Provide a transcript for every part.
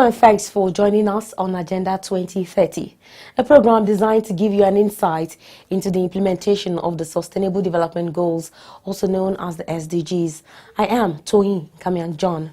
Hello and thanks for joining us on Agenda 2030, a program designed to give you an insight into the implementation of the Sustainable Development Goals, also known as the SDGs. I am Toyin Kamian John.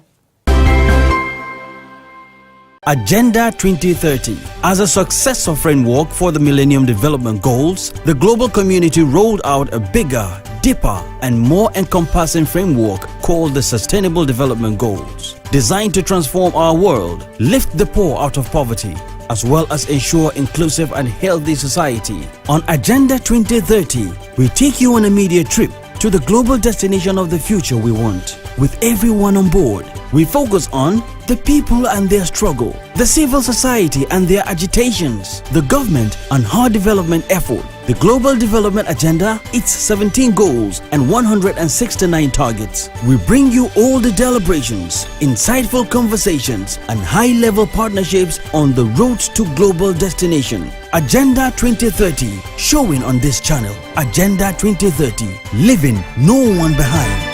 Agenda 2030. As a successor framework for the Millennium Development Goals, the global community rolled out a bigger, deeper, and more encompassing framework called the Sustainable Development Goals, designed to transform our world, lift the poor out of poverty, as well as ensure inclusive and healthy society. On Agenda 2030, we take you on a media trip to the global destination of the future we want. With everyone on board, we focus on the people and their struggle, the civil society and their agitations, the government and her development effort, the global development agenda, its 17 goals and 169 targets. We bring you all the deliberations, insightful conversations and high-level partnerships on the road to global destination. Agenda 2030, showing on this channel. Agenda 2030, leaving no one behind.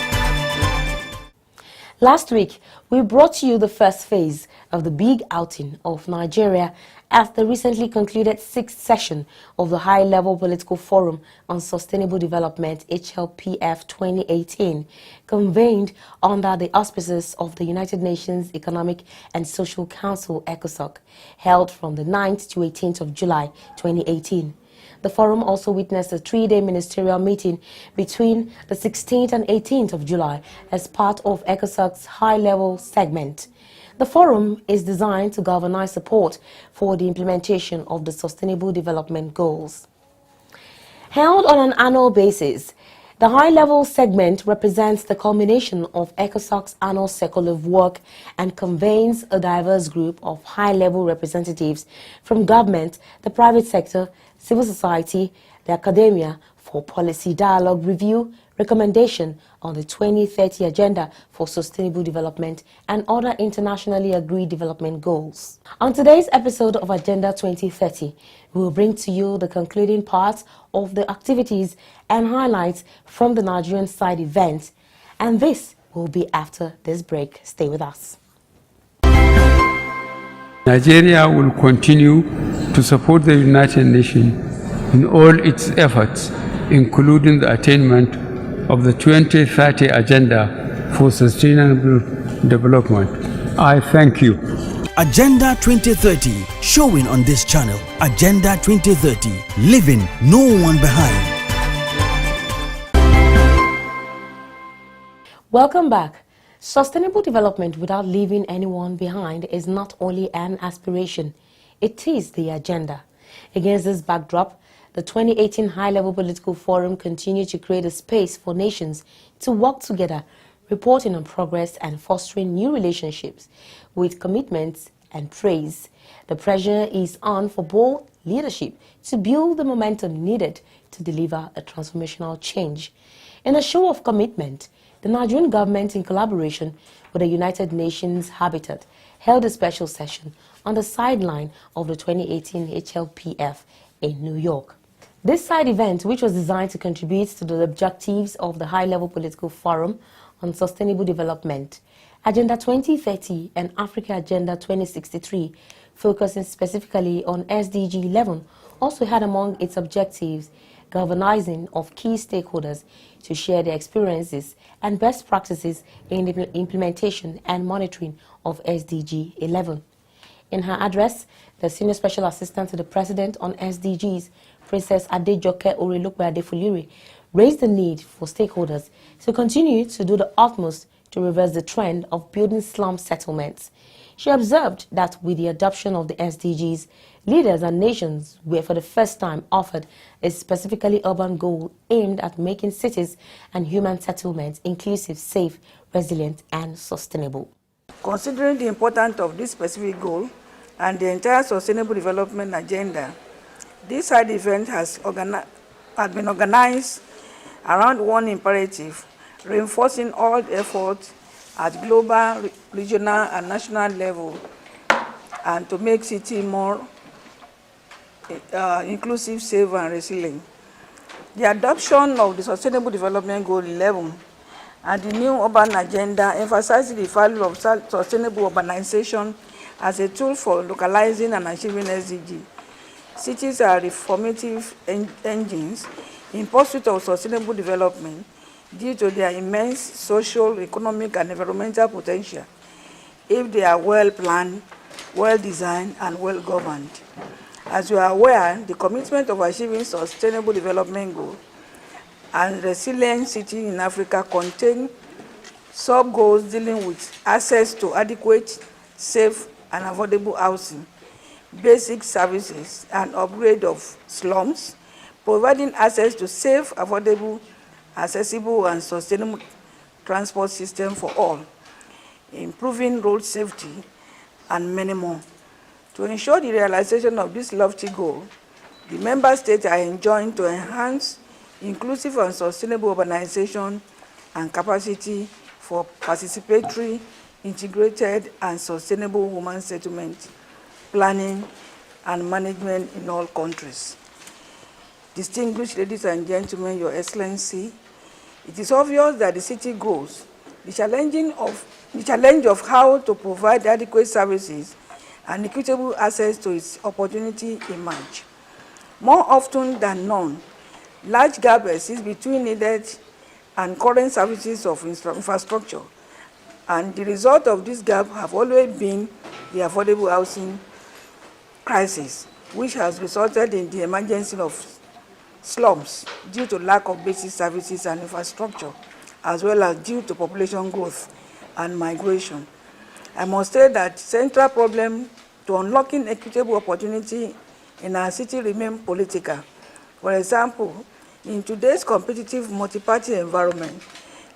Last week, we brought you the first phase of the big outing of Nigeria at the recently concluded 6th session of the High-Level Political Forum on Sustainable Development HLPF 2018, convened under the auspices of the United Nations Economic and Social Council ECOSOC, held from the 9th to 18th of July 2018. The forum also witnessed a 3-day ministerial meeting between the 16th and 18th of July as part of ECOSOC's high-level segment. The forum is designed to galvanize support for the implementation of the Sustainable Development Goals. Held on an annual basis, the high-level segment represents the culmination of ECOSOC's annual cycle of work and convenes a diverse group of high-level representatives from government, the private sector, civil society, the academia for policy dialogue review, recommendation on the 2030 Agenda for Sustainable Development and other internationally agreed development goals. On today's episode of Agenda 2030, we will bring to you the concluding parts of the activities and highlights from the Nigerian side event. And this will be after this break. Stay with us. Nigeria will continue to support the United Nations in all its efforts, including the attainment of the 2030 Agenda for Sustainable Development. I thank you. Agenda 2030, showing on this channel. Agenda 2030, leaving no one behind. Welcome back. Sustainable development without leaving anyone behind is not only an aspiration, it is the agenda. Against this backdrop, the 2018 High-Level Political Forum continued to create a space for nations to work together, reporting on progress and fostering new relationships with commitments and praise. The pressure is on for bold leadership to build the momentum needed to deliver a transformational change. In a show of commitment, the Nigerian government, in collaboration with the United Nations Habitat, held a special session on the sideline of the 2018 HLPF in New York. This side event, which was designed to contribute to the objectives of the High-Level Political Forum on Sustainable Development, Agenda 2030 and Africa Agenda 2063, focusing specifically on SDG 11, also had among its objectives galvanizing of key stakeholders to share their experiences and best practices in the implementation and monitoring of SDG 11. In her address, the Senior Special Assistant to the President on SDGs, Princess Adejoke Orelokwe Adefulire, raised the need for stakeholders to continue to do the utmost to reverse the trend of building slum settlements. She observed that with the adoption of the SDGs, leaders and nations were for the first time offered a specifically urban goal aimed at making cities and human settlements inclusive, safe, resilient, and sustainable. Considering the importance of this specific goal and the entire Sustainable Development Agenda, this side event has been organized around one imperative, reinforcing all efforts at global, regional, and national level, and to make city more inclusive, safe, and resilient. The adoption of the Sustainable Development Goal 11 and the new urban agenda emphasizes the value of sustainable urbanization as a tool for localizing and achieving SDG. Cities are reformative engines in pursuit of sustainable development due to their immense social, economic, and environmental potential if they are well planned, well designed, and well governed. As you are aware, the commitment of achieving sustainable development goals and resilient cities in Africa contain sub-goals dealing with access to adequate, safe, and affordable housing, basic services, and upgrade of slums, providing access to safe, affordable, accessible, and sustainable transport system for all, improving road safety, and many more. To ensure the realization of this lofty goal, the member states are enjoined to enhance inclusive and sustainable urbanization and capacity for participatory, integrated, and sustainable human settlement planning and management in all countries. Distinguished ladies and gentlemen, Your Excellency, it is obvious that the city grows. The challenge of how to provide adequate services and equitable access to its opportunity emerge. More often than not, large gap exists between needed and current services of infrastructure, and the result of this gap have always been the affordable housing crisis, which has resulted in the emergence of slums due to lack of basic services and infrastructure, as well as due to population growth and migration. I must say that central problem to unlocking equitable opportunity in our city remain political. For example, in today's competitive multi-party environment,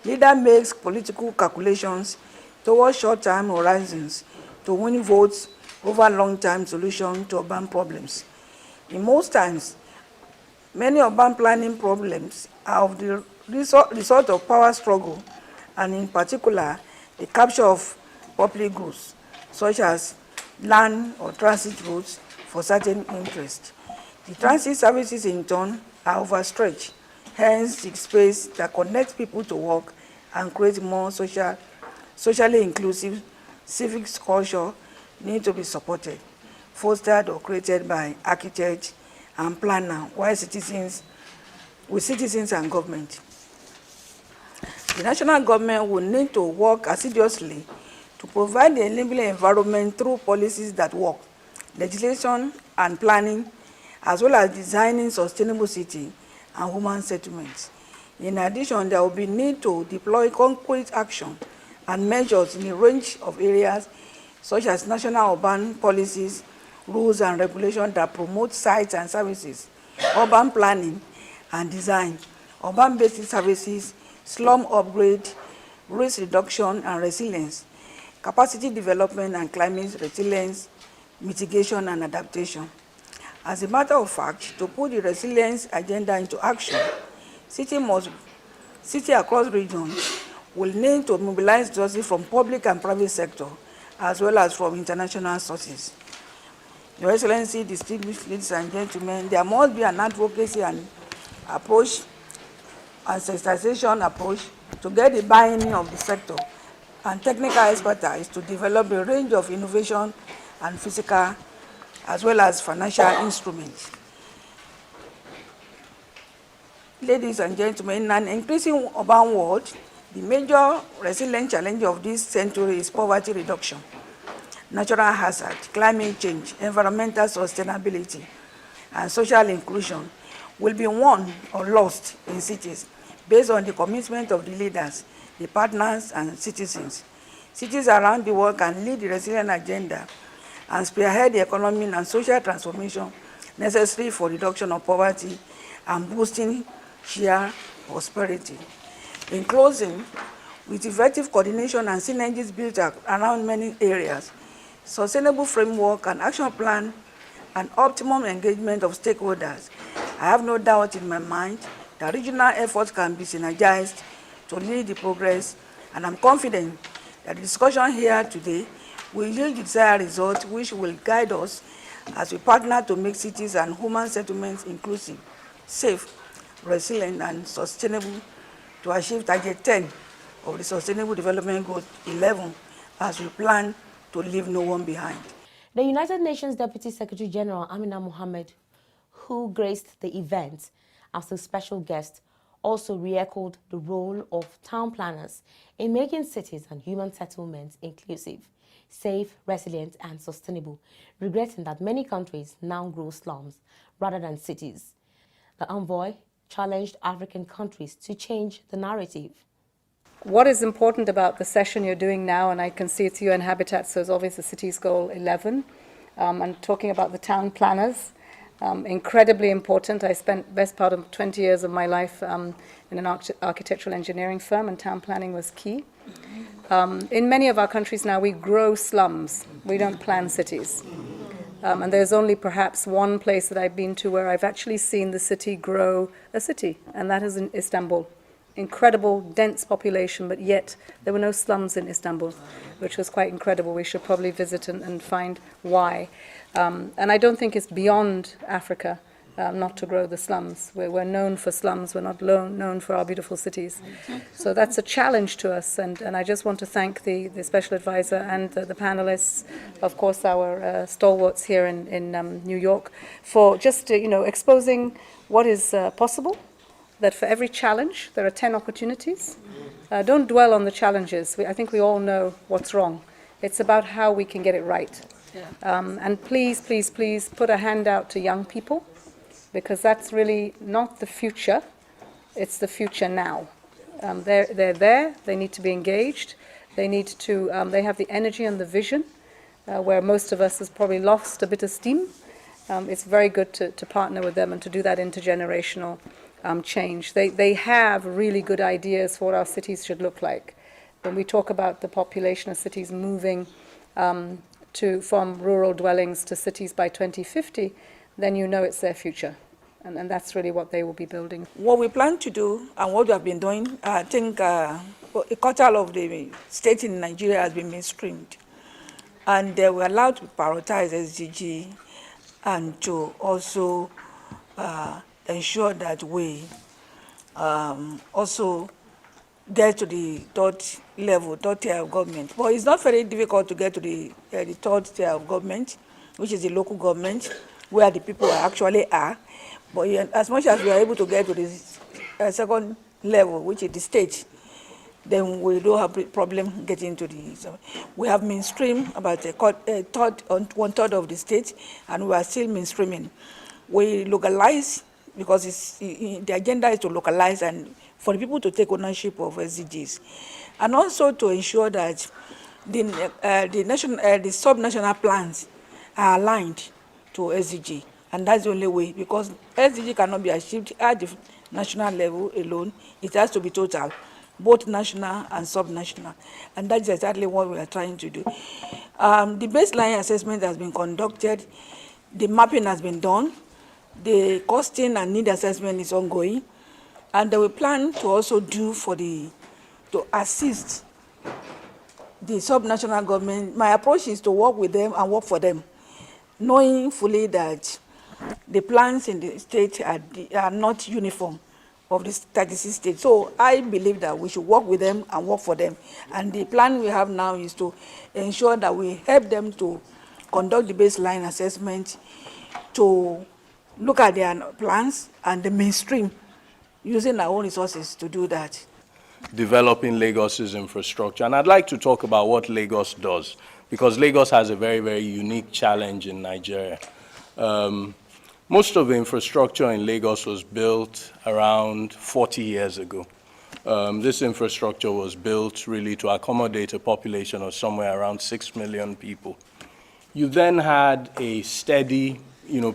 leader makes political calculations towards short-term horizons to win votes over long-term solutions to urban problems. In most times, many urban planning problems are of the result of power struggle, and in particular, the capture of public goods, such as land or transit routes for certain interests. The transit services, in turn, are overstretched. Hence, the space that connects people to work and creates more socially inclusive civic culture need to be supported, fostered, or created by architects and planners, with citizens and government. The national government will need to work assiduously to provide the enabling environment through policies that work, legislation and planning, as well as designing sustainable city and human settlements. In addition, there will be need to deploy concrete action and measures in a range of areas, such as national urban policies, rules and regulations that promote sites and services, urban planning and design, urban basic services, slum upgrade, risk reduction and resilience, capacity development and climate resilience, mitigation and adaptation. As a matter of fact, to put the resilience agenda into action, city across regions will need to mobilize resources from public and private sector, as well as from international sources. Your Excellency, distinguished ladies and gentlemen, there must be an advocacy and approach, and sensitization approach to get the buy-in of the sector and technical expertise to develop a range of innovation and physical as well as financial instruments. Ladies and gentlemen, in an increasing urban world, the major resilient challenge of this century is poverty reduction, natural hazard, climate change, environmental sustainability, and social inclusion will be won or lost in cities based on the commitment of the leaders, the partners, and citizens. Cities around the world can lead the resilient agenda and spearhead the economic and social transformation necessary for reduction of poverty and boosting shared prosperity. In closing, with effective coordination and synergies built around many areas, sustainable framework and action plan, and optimum engagement of stakeholders, I have no doubt in my mind that regional efforts can be synergized to lead the progress, and I'm confident that the discussion here today will yield the desired result, which will guide us as we partner to make cities and human settlements inclusive, safe, resilient, and sustainable to achieve target 10 of the Sustainable Development Goal 11 as we plan to leave no one behind. The United Nations Deputy Secretary General Amina Mohammed, who graced the event as a special guest, also re-echoed the role of town planners in making cities and human settlements inclusive, safe, resilient and sustainable, regretting that many countries now grow slums rather than cities. The envoy challenged African countries to change the narrative. What is important about the session you're doing now, and I can see it's UN Habitat, so it's obviously Cities Goal 11, and talking about the town planners, incredibly important. I spent the best part of 20 years of my life in an architectural engineering firm, and town planning was key. In many of our countries now, we grow slums. We don't plan cities. And there's only perhaps one place that I've been to where I've actually seen the city grow a city, and that is in Istanbul. Incredible, dense population, but yet there were no slums in Istanbul, which was quite incredible. We should probably visit and find why. And I don't think it's beyond Africa not to grow the slums. We're known for slums, we're not known for our beautiful cities. So that's a challenge to us, and I just want to thank the Special Advisor and the panelists, of course our stalwarts here in New York, for just exposing what is possible, that for every challenge there are 10 opportunities. Don't dwell on the challenges. I think we all know what's wrong. It's about how we can get it right. And please, please, please put a hand out to young people, because that's really not the future, it's the future now. They're there, they need to be engaged, they need to, they have the energy and the vision, where most of us has probably lost a bit of steam. It's very good to partner with them and to do that intergenerational change. They have really good ideas for what our cities should look like. When we talk about the population of cities moving from rural dwellings to cities by 2050, then you know it's their future. And that's really what they will be building. What we plan to do and what we have been doing, I think a quarter of the states in Nigeria has been mainstreamed. And they were allowed to prioritize SDG and to also ensure that we also get to the third tier of government. But it's not very difficult to get to the third tier of government, which is the local government, where the people actually are. But as much as we are able to get to the second level, which is the state, then we don't have a problem getting to the. So we have mainstream about one third of the state, and we are still mainstreaming. We localize because the agenda is to localize and for the people to take ownership of SDGs, and also to ensure that the sub-national plans are aligned to SDG. And that's the only way, because SDG cannot be achieved at the national level alone. It has to be total, both national and sub-national. And that's exactly what we are trying to do. The baseline assessment has been conducted. The mapping has been done. The costing and need assessment is ongoing. And we plan to also do to assist the sub-national government. My approach is to work with them and work for them, knowing fully that the plans in the state are not uniform of the 36 states. So I believe that we should work with them and work for them. And the plan we have now is to ensure that we help them to conduct the baseline assessment, to look at their plans and the mainstream, using our own resources to do that. Developing Lagos's infrastructure. And I'd like to talk about what Lagos does, because Lagos has a very, very unique challenge in Nigeria. Most of the infrastructure in Lagos was built around 40 years ago. This infrastructure was built really to accommodate a population of somewhere around 6 million people. You then had a steady,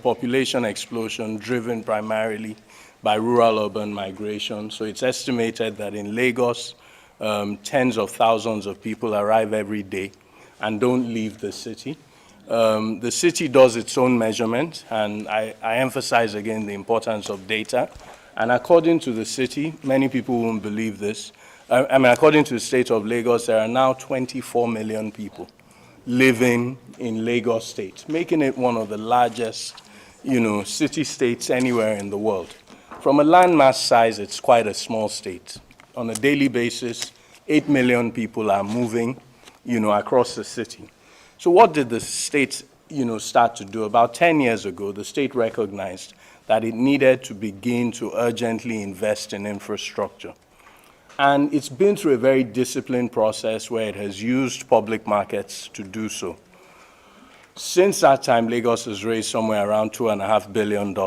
population explosion driven primarily by rural-urban migration. So it's estimated that in Lagos, tens of thousands of people arrive every day and don't leave the city. The city does its own measurement, and I emphasize again the importance of data. And according to the city, many people won't believe this. According to the state of Lagos, there are now 24 million people living in Lagos State, making it one of the largest, city-states anywhere in the world. From a landmass size, it's quite a small state. On a daily basis, 8 million people are moving, across the city. So what did the state start to do. About 10 years ago, the state recognized that it needed to begin to urgently invest in infrastructure. And it's been through a very disciplined process where it has used public markets to do so. Since that time, Lagos has raised somewhere around $2.5 billion.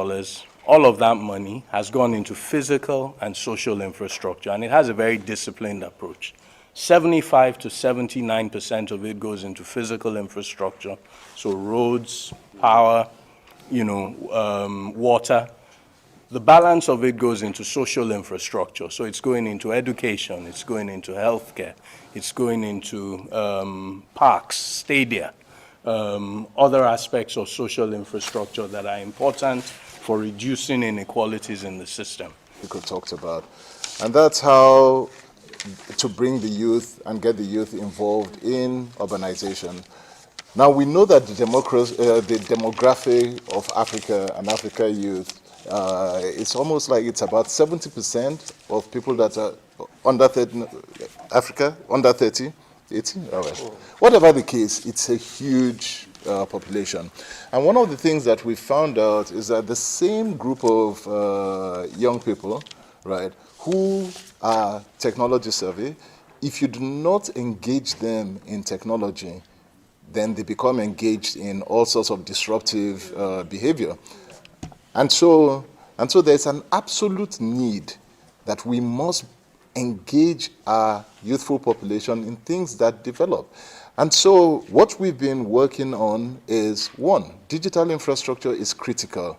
All of that money has gone into physical and social infrastructure, and it has a very disciplined approach. 75 to 79% of it goes into physical infrastructure, so roads, power, water. The balance of it goes into social infrastructure, so it's going into education, it's going into healthcare, it's going into parks, stadia, other aspects of social infrastructure that are important for reducing inequalities in the system. Nico talked about, and that's how to bring the youth and get the youth involved in urbanization. Now we know that the demographic of Africa and Africa youth, it's almost like it's about 70% of people that are under 30, Africa, under 30, 18, all right. Whatever the case, it's a huge population. And one of the things that we found out is that the same group of young people, right, who are technology savvy, if you do not engage them in technology, then they become engaged in all sorts of disruptive behavior. And so there's an absolute need that we must engage our youthful population in things that develop. And so what we've been working on is, one, digital infrastructure is critical.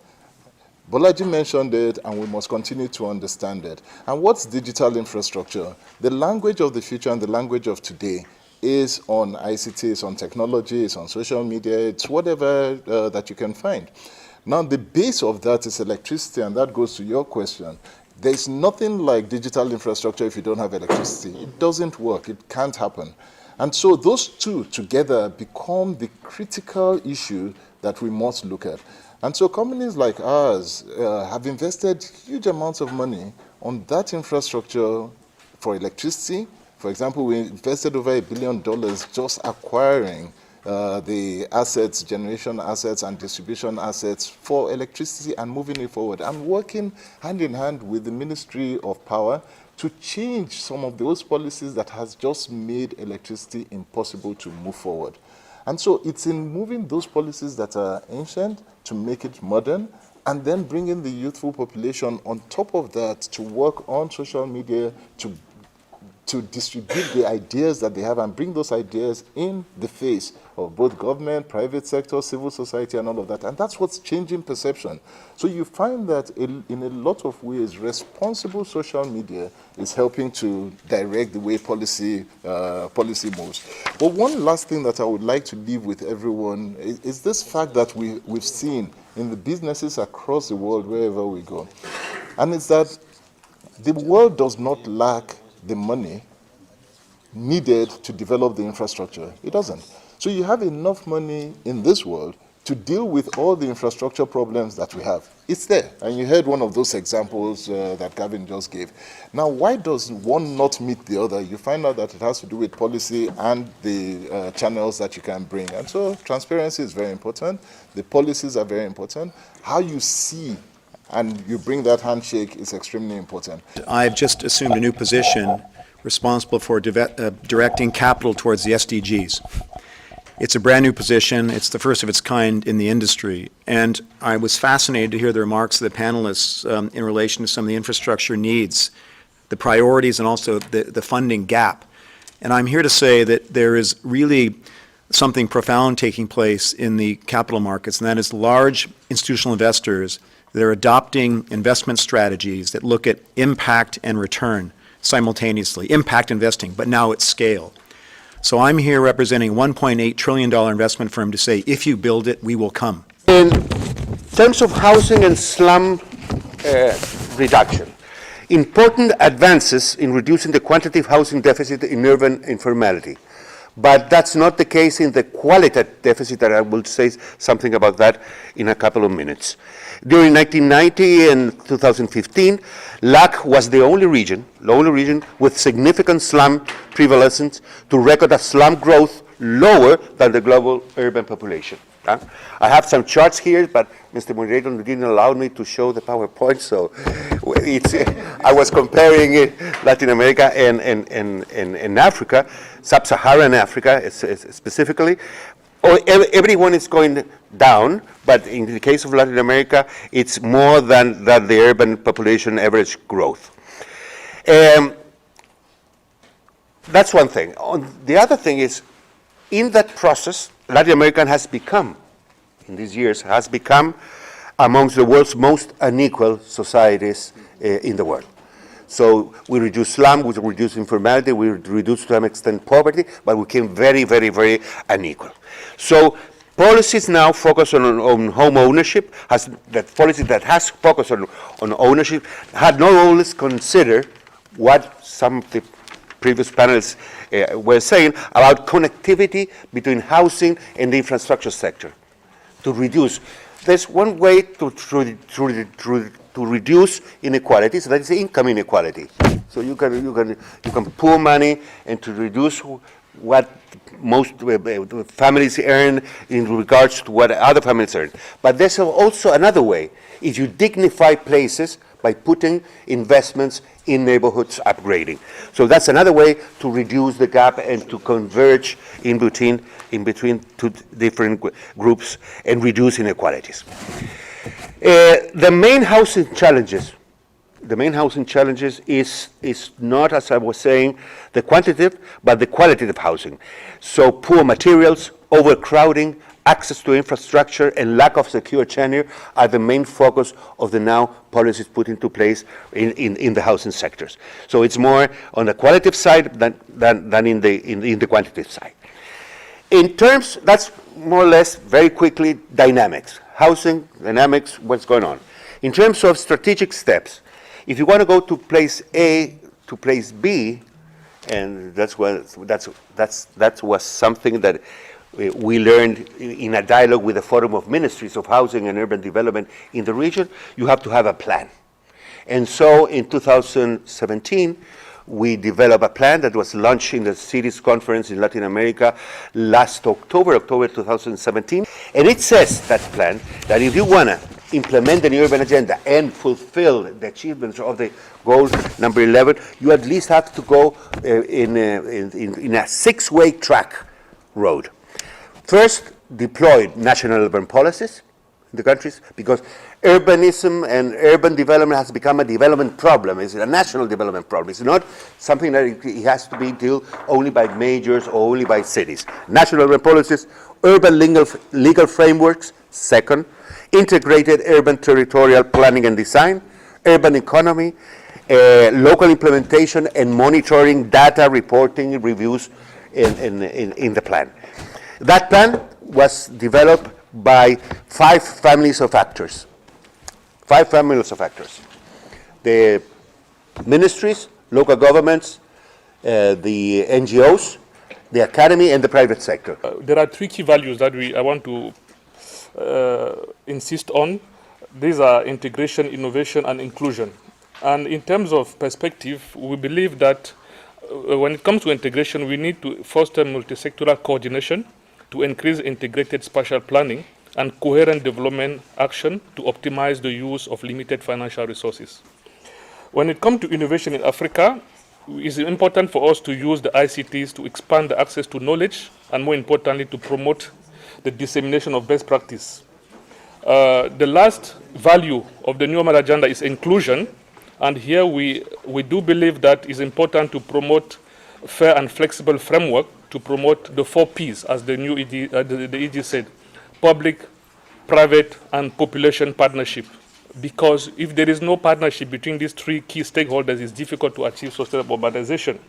Bolaji mentioned it, and we must continue to understand it. And what's digital infrastructure? The language of the future and the language of today is on ICT, it's on technology, it's on social media, it's whatever that you can find. Now, the base of that is electricity, and that goes to your question. There's nothing like digital infrastructure if you don't have electricity. It doesn't work, it can't happen. And so those two together become the critical issue that we must look at. And so companies like ours have invested huge amounts of money on that infrastructure for electricity. For example, we invested over $1 billion just acquiring the assets, generation assets and distribution assets for electricity and moving it forward. I'm working hand in hand with the Ministry of Power to change some of those policies that has just made electricity impossible to move forward. And so it's in moving those policies that are ancient to make it modern, and then bringing the youthful population on top of that to work on social media, to distribute the ideas that they have and bring those ideas in the face of both government, private sector, civil society, and all of that. And that's what's changing perception. So you find that in a lot of ways, responsible social media is helping to direct the way policy moves. But one last thing that I would like to leave with everyone is this fact that we've seen in the businesses across the world, wherever we go. And it's that the world does not lack the money needed to develop the infrastructure. It doesn't. So you have enough money in this world to deal with all the infrastructure problems that we have. It's there. And you heard one of those examples that Gavin just gave. Now, why does one not meet the other? You find out that it has to do with policy and the channels that you can bring. And so transparency is very important. The policies are very important. How you see and you bring that handshake is extremely important. I've just assumed a new position responsible for directing capital towards the SDGs. It's a brand new position. It's the first of its kind in the industry. And I was fascinated to hear the remarks of the panelists in relation to some of the infrastructure needs, the priorities, and also the funding gap. And I'm here to say that there is really something profound taking place in the capital markets, and that is large institutional investors that are adopting investment strategies that look at impact and return simultaneously, impact investing, but now at scale. So I'm here representing a $1.8 trillion investment firm to say, if you build it, we will come. In terms of housing and slum reduction, important advances in reducing the quantitative housing deficit in urban informality. But that's not the case in the qualitative deficit, that I will say something about that in a couple of minutes. During 1990 and 2015, LAC was the only region with significant slum prevalence to record a slum growth lower than the global urban population. I have some charts here, but Mr. Moderator didn't allow me to show the PowerPoint, so I was comparing Latin America and Africa, Sub-Saharan Africa specifically. Everyone is going down, but in the case of Latin America, it's more than the urban population average growth. That's one thing. The other thing is, in that process, Latin America has become, in these years, has become amongst the world's most unequal societies in the world. So we reduce slum, we reduce informality, we reduce to some extent poverty, but we became very, very, very unequal. So policies now focus on home ownership, that policy that has focused on ownership had not always considered what some of the previous panels were saying about connectivity between housing and the infrastructure sector. To reduce, there's one way to reduce inequalities, that is income inequality. So you can pool money and to reduce what most families earn in regards to what other families earn. But there's also another way, is you dignify places by putting investments in neighborhoods upgrading. So that's another way to reduce the gap and to converge in between two different groups and reduce inequalities. The main housing challenges is not, as I was saying, the quantitative, but the qualitative housing. So poor materials, overcrowding, access to infrastructure, and lack of secure tenure are the main focus of the now policies put into place in the housing sectors. So it's more on the qualitative side than in the quantitative side. In terms, that's more or less, very quickly, dynamics. Housing, dynamics, what's going on. In terms of strategic steps, if you want to go to place A to place B, and that was something that we learned in a dialogue with the Forum of Ministries of Housing and Urban Development in the region, you have to have a plan. And so in 2017, we developed a plan that was launched in the Cities Conference in Latin America last October 2017. And it says, that plan, that if you want to implement the new urban agenda and fulfill the achievements of the goal number 11, you at least have to go in a six-way track road. First, deploy national urban policies in the countries, because urbanism and urban development has become a development problem. It's a national development problem. It's not something that it has to be dealt only by majors or only by cities. National urban policies, urban legal frameworks, second, integrated urban territorial planning and design, urban economy, local implementation and monitoring, data reporting, reviews in the plan. That plan was developed by 5 families of actors. 5 families of actors. The ministries, local governments, the NGOs, the academy, and the private sector. There are 3 key values that I want to insist on. These are integration, innovation, and inclusion. And in terms of perspective, we believe that when it comes to integration, we need to foster multi-sectoral coordination to increase integrated spatial planning and coherent development action to optimize the use of limited financial resources. When it comes to innovation in Africa, it's important for us to use the ICTs to expand the access to knowledge and, more importantly, to promote the dissemination of best practice. The last value of the new urban agenda is inclusion, and here we do believe that it's important to promote fair and flexible framework to promote the 4 Ps, as the new the EG said: public, private, and population partnership. Because if there is no partnership between these 3 key stakeholders, it's difficult to achieve sustainable urbanization.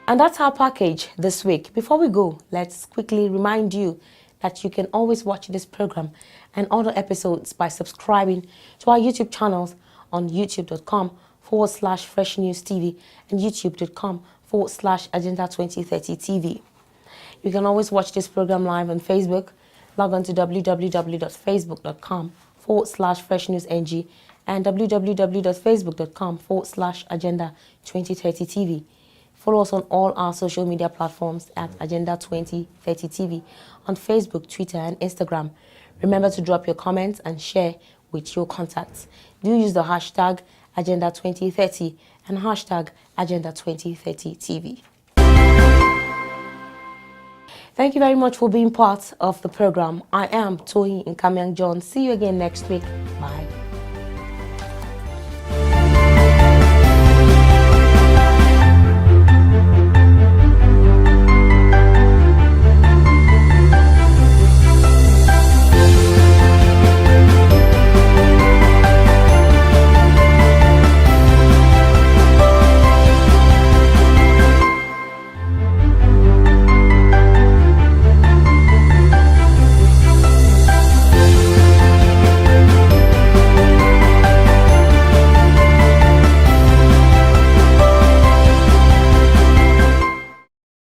And that's our package this week. Before we go, let's quickly remind you that you can always watch this program and other episodes by subscribing to our YouTube channels on youtube.com/Fresh News TV and youtube.com/Agenda 2030 TV. You can always watch this program live on Facebook. Log on to www.facebook.com/Fresh News NG and www.facebook.com/Agenda 2030 TV. Follow us on all our social media platforms at Agenda 2030 TV on Facebook, Twitter, and Instagram. Remember to drop your comments and share with your contacts. Do use the hashtag Agenda 2030 and hashtag Agenda 2030 TV. Thank you very much for being part of the program. I am Toyin Nkamiang John. See you again next week. Bye.